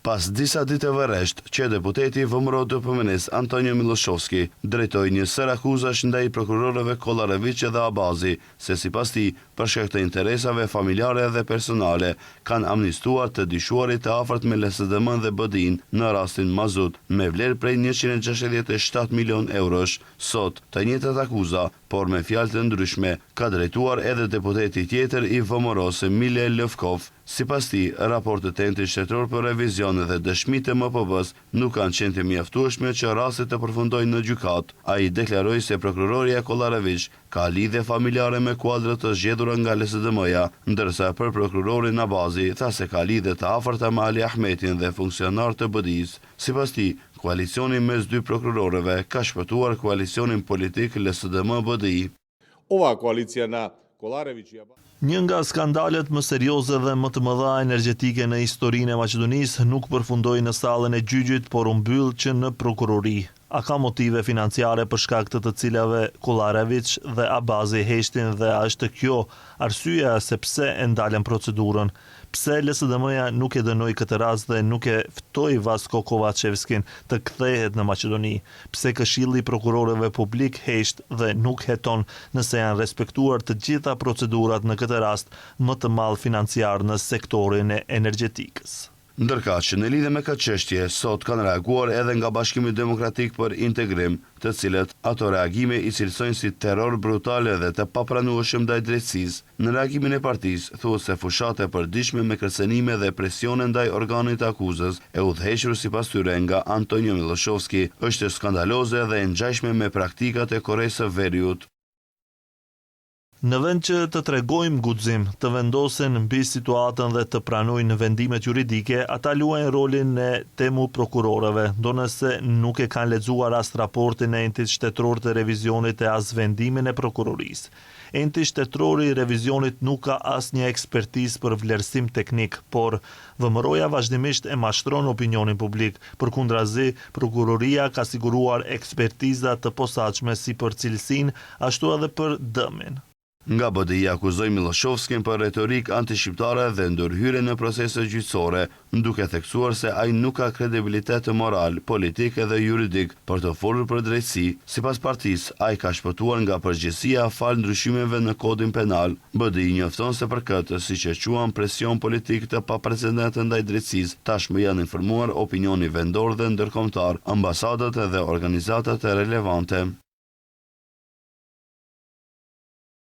Pas disa ditëve rresht që deputeti VMRO DPMN-s Antonio Miloshovski drejtoi një sër akuzash ndaj prokurorëve Kollarevic dhe Abazi, se sipas tij, për shkak të interesave familjare dhe personale, kanë amnistuar të dyshuarit të afërt me LSDM dhe BDI-n në rastin Mazut, me vlerë prej 167 milion eurosh. Sot, të njëjtat akuza, por me fjalë të ndryshme, ka drejtuar edhe deputeti tjetër i VMRO-s Emile Lëvkov. Sipas tij, raportet e Entit Shtetror për Revizion dhe dëshmitë e MPB-s nuk kanë qenë të mjaftueshme që rastet të përfundojnë në gjykatë. Ai deklaroi se prokuroria Kollarevic ka lidhje familjare me kuadrët të zgjedhura nga LSDM-ja, ndërsa për prokurorin Abazi tha se ka lidhje të afërta me Ali Ahmetin dhe funksionar të BDI-s. Sipas tij, koalicioni mes dy prokurorëve ka shpëtuar koalicionin politik LSDM-BDI. Ova koalicija na Kollarevic i Abazi. Një nga skandalet më serioze dhe më të mëdha energjetike në historinë e Maqedonisë nuk përfundoi në sallën e gjyqit, por u mbyll që në prokurori. A ka motive financiare për shkak të cilave Kollarevic dhe Abazi heshtin dhe a është kjo arsyeja se pse e ndalën procedurën? Pse LSDM-ja nuk e dënoi këtë rast dhe nuk e ftoi Vasko Kovacevskin të kthehet në Maqedoni? Pse Këshilli i Prokurorëve Publik hesht dhe nuk heton nëse janë respektuar të gjitha procedurat në këtë rast më të madh financiar në sektorin e energjetikës? Ndërkaq që në lidhje me këtë çështje, sot kanë reaguar edhe nga Bashkimi Demokratik për Integrim, të cilët ato reagime i cilësojnë si terror brutal dhe të papranueshëm ndaj drejtësisë. Në reagimin e partisë, thuhet se fushat e përditshme me kërcënime dhe presione ndaj organit të akuzës, e udhëhequr sipas tyre nga Antonio Miloshovski, është skandaloze dhe e ngjashme me praktikat e Koreas së Veriut. Në vend që të tregojmë guxim, të vendosen mbi situatën dhe të pranojnë vendimet juridike, ata luajnë rolin e temu prokurorëve, ndonëse nuk e kanë lexuar as raportin e Entit Shtetror të Revizionit e as vendimin e prokurorisë. Enti Shtetror i Revizionit nuk ka asnjë ekspertizë për vlerësim teknik, por VMRO-ja vazhdimisht e mashtron opinionin publik. Përkundrazi, prokuroria ka siguruar ekspertiza të posaçme si për cilësinë, ashtu edhe për dëmin. Nga BDI akuzoi Miloshovskin për retorik antishqiptare dhe ndërhyrje në procese gjyqësore, duke theksuar se ai nuk ka kredibilitet moral, politik dhe juridik për të folur për drejtësi. Sipas partisë, ai ka shpëtuar nga përgjegjësia fal ndryshimeve në kodin penal. BDI njofton se për këtë, siç e quan, presion politik të paprecedent ndaj drejtësisë, tashmë janë informuar opinioni vendor dhe ndërkombëtar, ambasadat dhe organizatat relevante.